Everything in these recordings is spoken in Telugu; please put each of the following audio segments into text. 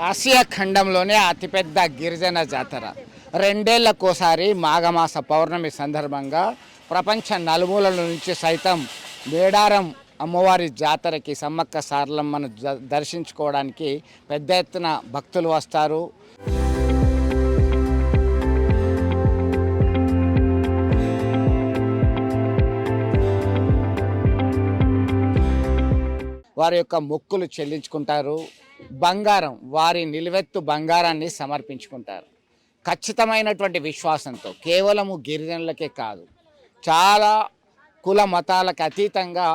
ఆసియా ఖండంలోనే అతిపెద్ద గిరిజన జాతర. రెండేళ్లకోసారి మాఘమాస పౌర్ణమి సందర్భంగా ప్రపంచ నలుమూలల నుంచి సైతం మేడారం అమ్మవారి జాతరకి సమ్మక్క సారలమ్మను దర్శించుకోవడానికి పెద్ద ఎత్తున భక్తులు వస్తారు. వారి యొక్క మొక్కులు చెల్లించుకుంటారు. బంగారం, వారి నిలువెత్తు బంగారాన్ని సమర్పించుకుంటారు. ఖచ్చితమైనటువంటి విశ్వాసంతో కేవలము గిరిజనులకే కాదు, చాలా కుల మతాలకు అతీతంగా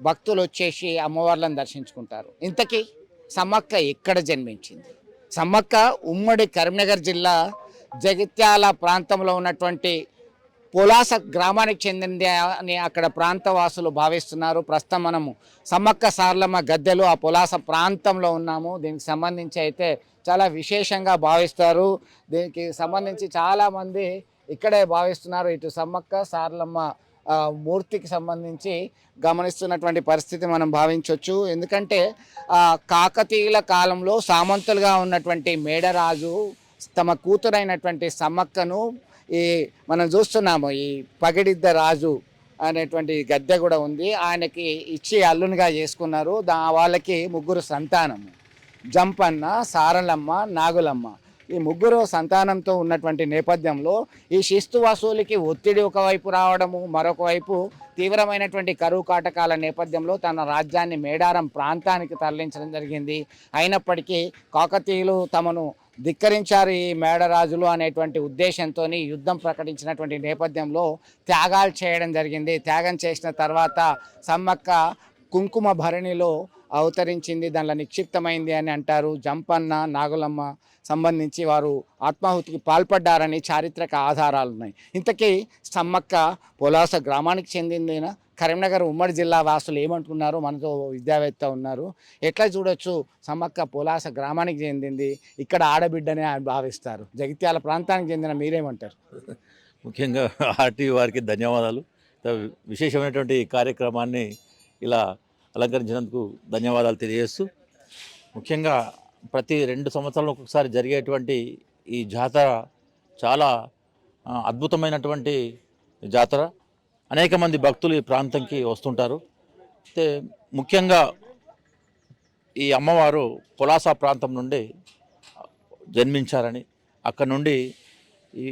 భక్తులు వచ్చేసి అమ్మవార్లను దర్శించుకుంటారు. ఇంతకీ సమ్మక్క ఎక్కడ జన్మించింది? సమ్మక్క ఉమ్మడి కరీంనగర్ జిల్లా జగిత్యాల ప్రాంతంలో ఉన్నటువంటి పొలాస గ్రామానికి చెందింది అని అక్కడ ప్రాంతవాసులు భావిస్తున్నారు. ప్రస్తుతం మనము సమ్మక్క సారలమ్మ గద్దెలు ఆ పొలాస ప్రాంతంలో ఉన్నాము. దీనికి సంబంధించి అయితే చాలా విశేషంగా భావిస్తారు. దీనికి సంబంధించి చాలామంది ఇక్కడే భావిస్తున్నారు. ఇటు సమ్మక్క సారలమ్మ మూర్తికి సంబంధించి గమనిస్తున్నటువంటి పరిస్థితి మనం భావించవచ్చు. ఎందుకంటే కాకతీయుల కాలంలో సామంతులుగా ఉన్నటువంటి మేడరాజు తమ కూతురైనటువంటి సమ్మక్కను మనం చూస్తున్నాము. ఈ పగిడిద్ద రాజు అనేటువంటి గద్దె కూడా ఉంది, ఆయనకి ఇచ్చి అల్లునిగా చేసుకున్నారు. వాళ్ళకి ముగ్గురు సంతానము, జంపన్న, సారలమ్మ, నాగులమ్మ. ఈ ముగ్గురు సంతానంతో ఉన్నటువంటి నేపథ్యంలో ఈ శిస్తు వసూలికి ఒత్తిడి ఒకవైపు రావడము, మరొక వైపు తీవ్రమైనటువంటి కరువు కాటకాల నేపథ్యంలో తన రాజ్యాన్ని మేడారం ప్రాంతానికి తరలించడం జరిగింది. అయినప్పటికీ కాకతీయులు తమను ధిక్కరించారు ఈ మేడరాజులు అనేటువంటి ఉద్దేశంతో యుద్ధం ప్రకటించినటువంటి నేపథ్యంలో త్యాగాలు చేయడం జరిగింది. త్యాగం చేసిన తర్వాత సమ్మక్క కుంకుమ భరణిలో అవతరించింది, దానిలో నిక్షిప్తమైంది అని అంటారు. జంపన్న, నాగులమ్మ సంబంధించి వారు ఆత్మాహుతికి పాల్పడ్డారని చారిత్రక ఆధారాలు ఉన్నాయి. ఇంతకీ సమ్మక్క పొలాస గ్రామానికి చెందిందిన కరీంనగర్ ఉమ్మడి జిల్లా వాసులు ఏమంటున్నారు? మనతో విద్యావేత్త ఉన్నారు. ఎట్లా చూడొచ్చు, సమ్మక్క పొలాస గ్రామానికి చెందింది, ఇక్కడ ఆడబిడ్డనే భావిస్తారు. జగిత్యాల ప్రాంతానికి చెందిన మీరేమంటారు? ముఖ్యంగా ఆర్టీవీ వారికి ధన్యవాదాలు. విశేషమైనటువంటి కార్యక్రమాన్ని ఇలా అలంకరించినందుకు ధన్యవాదాలు తెలియజేస్తూ, ముఖ్యంగా ప్రతి 2 సంవత్సరాలకు ఒకసారి జరిగేటువంటి ఈ జాతర చాలా అద్భుతమైనటువంటి జాతర. అనేక మంది భక్తులు ఈ ప్రాంతంకి వస్తుంటారు. అయితే ముఖ్యంగా ఈ అమ్మవారు పొలాస ప్రాంతం నుండి జన్మించారని, అక్కడ నుండి ఈ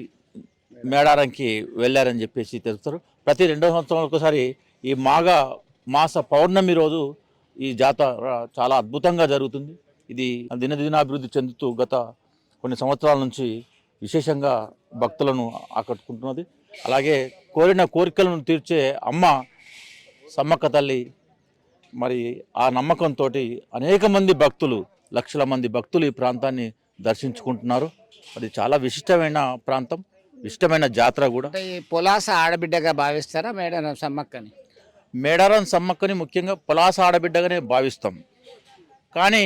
మేడారంకి వెళ్ళారని చెప్పేసి తెలుస్తారు. ప్రతి 2 సంవత్సరాలకు ఒకసారి ఈ మాస పౌర్ణమి రోజు ఈ జాతర చాలా అద్భుతంగా జరుగుతుంది. ఇది దినదినాభివృద్ధి చెందుతూ గత కొన్ని సంవత్సరాల నుంచి విశేషంగా భక్తులను ఆకట్టుకుంటున్నది. అలాగే కోరిన కోరికలను తీర్చే అమ్మ సమ్మక్క తల్లి. మరి ఆ నమ్మకంతో అనేక మంది భక్తులు, లక్షల మంది భక్తులు ఈ ప్రాంతాన్ని దర్శించుకుంటున్నారు. అది చాలా విశిష్టమైన ప్రాంతం, ఇష్టమైన జాతర కూడా. ఈ పొలాస ఆడబిడ్డగా భావిస్తారా మేడారం సమ్మక్కని? మేడారం సమ్మక్కని ముఖ్యంగా పొలాస ఆడబిడ్డగానే భావిస్తాం. కానీ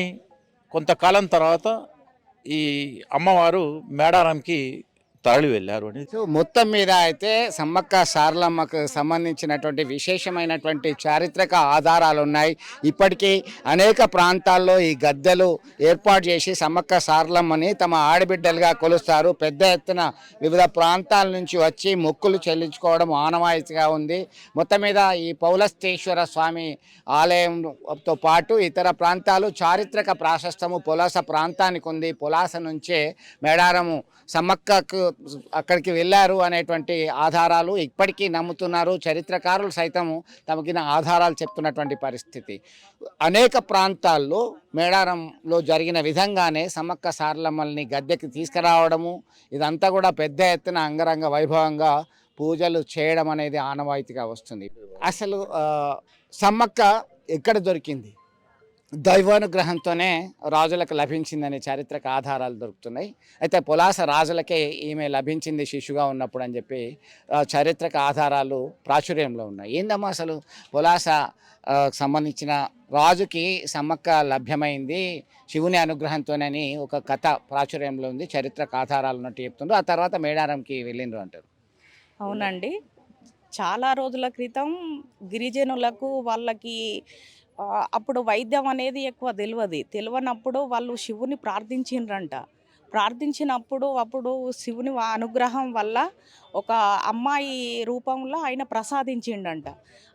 కొంతకాలం తర్వాత ఈ అమ్మవారు మేడారంకి తరలి వెళ్ళారు అని. సో మొత్తం మీద అయితే సమ్మక్క సారలమ్మకు సంబంధించినటువంటి విశేషమైనటువంటి చారిత్రక ఆధారాలు ఉన్నాయి. ఇప్పటికీ అనేక ప్రాంతాల్లో ఈ గద్దెలు ఏర్పాటు చేసి సమ్మక్క సారలమ్మని తమ ఆడబిడ్డలుగా కొలుస్తారు. పెద్ద ఎత్తున వివిధ ప్రాంతాల నుంచి వచ్చి మొక్కులు చెల్లించుకోవడం ఆనవాయితీగా ఉంది. మొత్తం మీద ఈ పౌలస్తేశ్వర స్వామి ఆలయంతో పాటు ఇతర ప్రాంతాలు చారిత్రక ప్రాశస్తము పొలాస ప్రాంతానికి ఉంది. పొలాస నుంచే మేడారము సమ్మక్కకు అక్కడికి వెళ్ళారు అనేటువంటి ఆధారాలు ఇప్పటికీ నమ్ముతున్నారు. చరిత్రకారులు సైతము తమకిన ఆధారాలు చెప్తున్నటువంటి పరిస్థితి. అనేక ప్రాంతాల్లో మేడారంలో జరిగిన విధంగానే సమ్మక్క సారలమ్మల్ని గద్దెకి తీసుకురావడము, ఇదంతా కూడా పెద్ద ఎత్తున అంగరంగ వైభవంగా పూజలు చేయడం అనేది ఆనవాయితీగా వస్తుంది. అసలు సమ్మక్క ఎక్కడ దొరికింది? దైవానుగ్రహంతోనే రాజులకు లభించిందనే చారిత్రక ఆధారాలు దొరుకుతున్నాయి. అయితే పొలాస రాజులకే ఈమె లభించింది శిశుగా ఉన్నప్పుడు అని చెప్పి చారిత్రక ఆధారాలు ప్రాచుర్యంలో ఉన్నాయి. ఏందమ్మా అసలు పొలాస సంబంధించిన రాజుకి సమ్మక్క లభ్యమైంది శివుని అనుగ్రహంతోనని ఒక కథ ప్రాచుర్యంలో ఉంది, చరిత్రక ఆధారాలు ఉన్నట్టు చెప్తుండ్రు. ఆ తర్వాత మేడారంకి వెళ్ళిండ్రు అంటారు. అవునండి. చాలా రోజుల క్రితం గిరిజనులకు వాళ్ళకి అప్పుడు వైద్యం అనేది ఎక్కువ తెలియనప్పుడు వాళ్ళు శివుని ప్రార్థించిండ్రంట. ప్రార్థించినప్పుడు అప్పుడు శివుని అనుగ్రహం వల్ల ఒక అమ్మాయి రూపంలో ఆయన ప్రసాదించిండంట.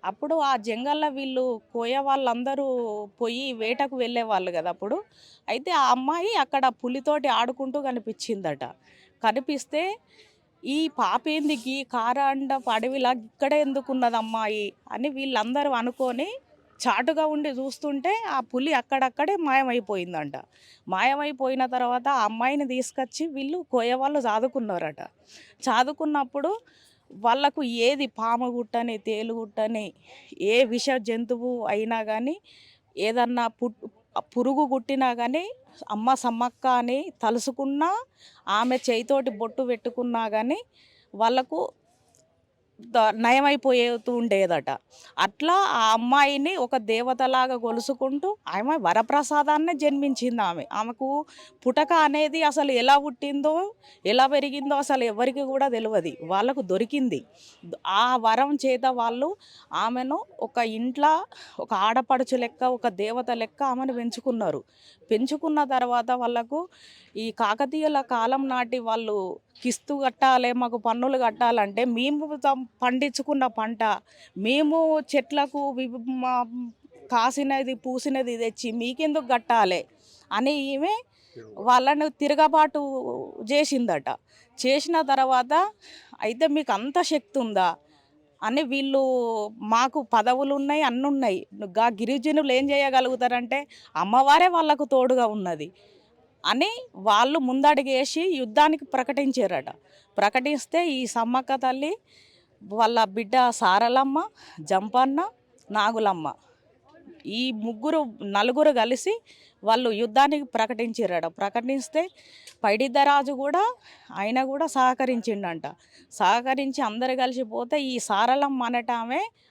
అప్పుడు ఆ జంగల్లో వీళ్ళు కోయ వాళ్ళందరూ పోయి వేటకు వెళ్ళేవాళ్ళు కదా అప్పుడు. అయితే ఆ అమ్మాయి అక్కడ పులితోటి ఆడుకుంటూ కనిపించిందట. కనిపిస్తే ఈ పాపేంది గీ కారాండపు అడవిలా ఇక్కడే ఎందుకున్నది అమ్మాయి అని వీళ్ళందరూ అనుకొని చాటుగా ఉండి చూస్తుంటే ఆ పులి అక్కడక్కడే మాయమైపోయిందంట. మాయమైపోయిన తర్వాత ఆ అమ్మాయిని తీసుకొచ్చి వీళ్ళు కోయవాళ్ళు చాదుకున్నారట. చాదుకున్నప్పుడు వాళ్ళకు ఏది పాము గుట్టని తేలు గుట్టని ఏ విష జంతువు అయినా కానీ ఏదన్నా పురుగు గుట్టినా కానీ అమ్మ సమ్మక్క అని తలుసుకున్నా ఆమె చేయితోటి బొట్టు పెట్టుకున్నా కానీ వాళ్ళకు నయమైపోతూ ఉండేదట. అట్లా ఆ అమ్మాయిని ఒక దేవతలాగా గొలుసుకుంటూ ఆమె వరప్రసాదాన్నే జన్మించింది. ఆమెకు పుటక అనేది అసలు ఎలా పుట్టిందో ఎలా పెరిగిందో అసలు ఎవరికి కూడా తెలియదు. వాళ్ళకు దొరికింది. ఆ వరం చేత వాళ్ళు ఆమెను ఒక ఇంట్లో ఒక ఆడపడుచు లెక్క ఒక దేవత లెక్క ఆమెను పెంచుకున్నారు. పెంచుకున్న తర్వాత వాళ్ళకు ఈ కాకతీయుల కాలం నాటి వాళ్ళు కిస్తు కట్టాలి, మాకు పన్నులు కట్టాలంటే మేము పండించుకున్న పంట మేము చెట్లకు కాసినది పూసినది తెచ్చి మీకెందుకు కట్టాలి అని ఈమె వాళ్ళను తిరగబాటు చేసిందట. చేసిన తర్వాత అయితే మీకు అంత శక్తి ఉందా అని వీళ్ళు మాకు పదవులు ఉన్నాయి అన్నీ ఉన్నాయి, గిరిజనులు ఏం చేయగలుగుతారంటే అమ్మవారే వాళ్ళకు తోడుగా ఉన్నది అని వాళ్ళు ముందడుగేసి యుద్ధానికి ప్రకటించారట. ప్రకటిస్తే ఈ సమ్మక్క తల్లి వాళ్ళ బిడ్డ సారలమ్మ, జంపన్న, నాగులమ్మ ఈ నలుగురు కలిసి వాళ్ళు యుద్ధానికి ప్రకటించారట. ప్రకటిస్తే పైడిద్దరాజు కూడా ఆయన కూడా సహకరించిండంట. సహకరించి అందరు కలిసిపోతే ఈ సారలమ్మ అనట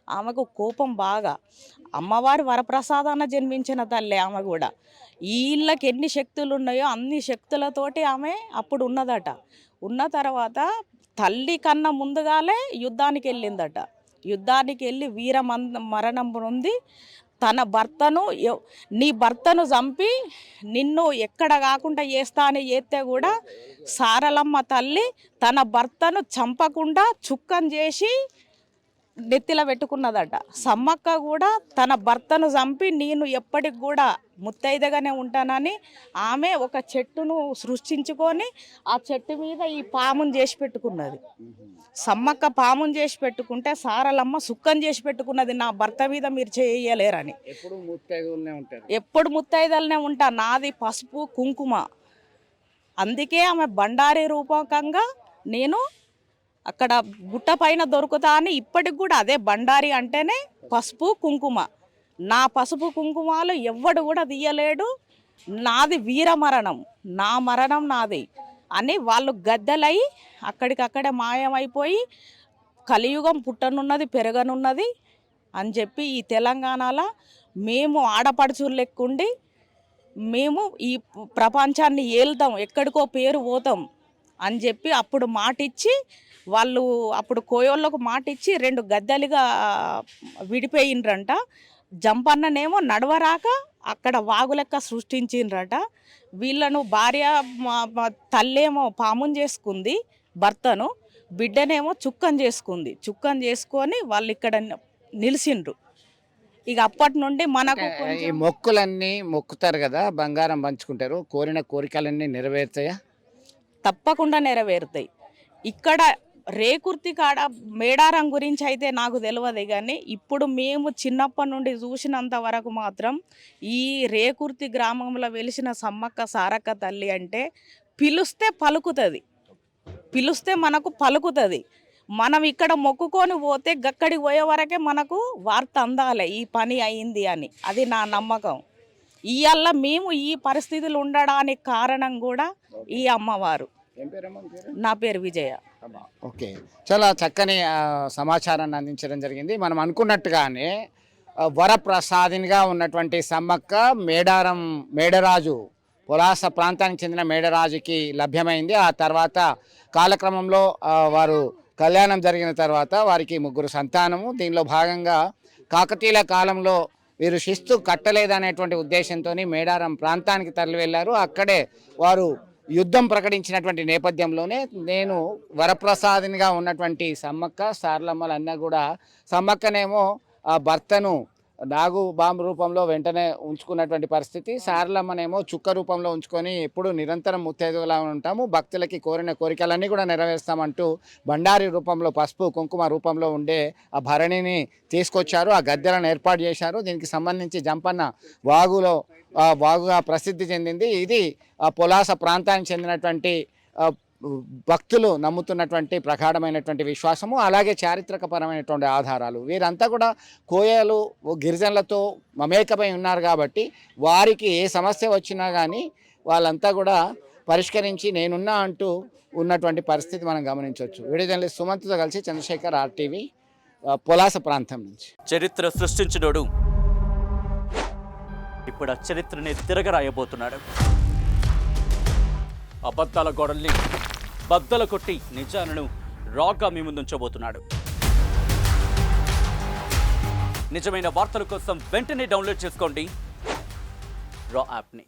ఆమెకు కోపం బాగా. అమ్మవారి వరప్రసాదాన జన్మించిన తల్లి ఆమె కూడా. వీళ్ళకి ఎన్ని శక్తులు ఉన్నాయో అన్ని శక్తులతోటి ఆమె అప్పుడు ఉన్నదట. ఉన్న తర్వాత తల్లి కన్నా ముందుగాలే యుద్ధానికి వెళ్ళిందట. యుద్ధానికి వెళ్ళి మరణం పొంది తన భర్తను నీ భర్తను చంపి నిన్ను ఎక్కడ కాకుండా చేస్తా అని చేస్తే కూడా సారలమ్మ తల్లి తన భర్తను చంపకుండా చుక్కం చేసి నెత్తిలో పెట్టుకున్నదట. సమ్మక్క కూడా తన భర్తను చంపి నేను ఎప్పటికి కూడా ముత్తైదగానే ఉంటానని ఆమె ఒక చెట్టును సృష్టించుకొని ఆ చెట్టు మీద ఈ పామును చేసి పెట్టుకున్నది. సమ్మక్క పామును చేసి పెట్టుకుంటే సారలమ్మ సుక్కం చేసి పెట్టుకున్నది, నా భర్త మీద మీరు చేయలేరని. ఎప్పుడు ముత్తైదలనే ఉంటా, నాది పసుపు కుంకుమ. అందుకే ఆమె బండారి రూపకంగా నేను అక్కడ గుట్ట పైన దొరుకుతా అని ఇప్పటికి కూడా అదే బండారి అంటేనే పసుపు కుంకుమ. నా పసుపు కుంకుమాలు ఎవ్వడు కూడా తీయలేడు, నాది వీరమరణం, నా మరణం నాది అని వాళ్ళు గద్దెలై అక్కడికక్కడే మాయమైపోయి కలియుగం పుట్టనున్నది పెరగనున్నది అని చెప్పి ఈ తెలంగాణలో మేము ఆడపడుచులు లెక్కుండి మేము ఈ ప్రపంచాన్ని ఏలుతాం, ఎక్కడికో పేరు పోతాం అని చెప్పి అప్పుడు మాటిచ్చి వాళ్ళు అప్పుడు కోయోళ్ళకు మాటిచ్చి 2 గద్దెలుగా విడిపోయిండ్రంట. జంపన్ననేమో నడవరాక అక్కడ వాగులెక్క సృష్టించిండ్రట. వీళ్ళను భార్య తల్లేమో పాముని చేసుకుంది భర్తను, బిడ్డనేమో చుక్కం చేసుకుంది. చుక్కం చేసుకొని వాళ్ళు ఇక్కడ నిలిచిండ్రు. ఇక అప్పటి నుండి మనకు ఈ మొక్కులన్నీ మొక్కుతారు కదా, బంగారం పంచుకుంటారు, కోరిన కోరికలన్నీ నెరవేరుతాయా? తప్పకుండా నెరవేరుతాయి. ఇక్కడ రేకుర్తి కాడ మేడారం గురించి అయితే నాకు తెలియదు, కానీ ఇప్పుడు మేము చిన్నప్పటి నుండి చూసినంత వరకు మాత్రం ఈ రేకుర్తి గ్రామంలో వెలిసిన సమ్మక్క సారక్క తల్లి అంటే పిలుస్తే పలుకుతుంది, పిలుస్తే మనకు పలుకుతుంది. మనం ఇక్కడ మొక్కుకొని పోతే గక్కడికి పోయే వరకే మనకు వార్త అందాలి ఈ పని అయింది అని. అది నా నమ్మకం. ఇవాళ మేము ఈ పరిస్థితులు ఉండడానికి కారణం కూడా ఈ అమ్మవారు. నా పేరు విజయ. ఓకే, చాలా చక్కని సమాచారాన్ని అందించడం జరిగింది. మనం అనుకున్నట్టుగానే వరప్రసాదినిగా ఉన్నటువంటి సమ్మక్క మేడరాజు పులాస ప్రాంతానికి చెందిన మేడరాజుకి లభ్యమైంది. ఆ తర్వాత కాలక్రమంలో వారు కళ్యాణం జరిగిన తర్వాత వారికి 3 సంతానము. దీనిలో భాగంగా కాకతీయుల కాలంలో వీరు శిస్తు కట్టలేదనేటువంటి ఉద్దేశంతో మేడారం ప్రాంతానికి తరలి వెళ్ళారు. అక్కడే వారు యుద్ధం ప్రకటించినటువంటి నేపథ్యంలోనే నేను వరప్రసాదినిగా ఉన్నటువంటి సమ్మక్క సారలమ్మలన్నా కూడా సమ్మక్కనేమో ఆ భర్తను నాగు బాంబు రూపంలో వెంటనే ఉంచుకున్నటువంటి పరిస్థితి, సారలమ్మనేమో చుక్క రూపంలో ఉంచుకొని ఎప్పుడు నిరంతరం ముత్తైదువులా ఉంటాము, భక్తులకి కోరిన కోరికలన్నీ కూడా నెరవేరుస్తామంటూ బండారి రూపంలో పసుపు కుంకుమ రూపంలో ఉండే ఆ భరణిని తీసుకొచ్చారు. ఆ గద్దెలను ఏర్పాటు చేశారు. దీనికి సంబంధించి జంపన్న వాగుగా ప్రసిద్ధి చెందింది. ఇది పొలాస ప్రాంతానికి చెందినటువంటి భక్తులు నమ్ముతున్నటువంటి ప్రగాఢమైనటువంటి విశ్వాసము, అలాగే చారిత్రకపరమైనటువంటి ఆధారాలు. వీరంతా కూడా కోయలు గిరిజనులతో మమేకమై ఉన్నారు కాబట్టి వారికి ఏ సమస్య వచ్చినా కానీ వాళ్ళంతా కూడా పరిష్కరించి నేనున్నా అంటూ ఉన్నటువంటి పరిస్థితి మనం గమనించవచ్చు. వీడియో జర్నలిస్ట్ సుమంత్తో కలిసి చంద్రశేఖర్, RTV, పొలాస ప్రాంతం నుంచి. చరిత్ర సృష్టించినోడు ఇప్పుడు ఆ చరిత్రని తిరగరాయబోతున్నాడు. అబద్ధాల గోడల్ని బద్దలు కొట్టి నిజాలను రాగా మీ ముందుంచబోతున్నాడు. నిజమైన వార్తల కోసం వెంటనే డౌన్లోడ్ చేసుకోండి రా యాప్ని.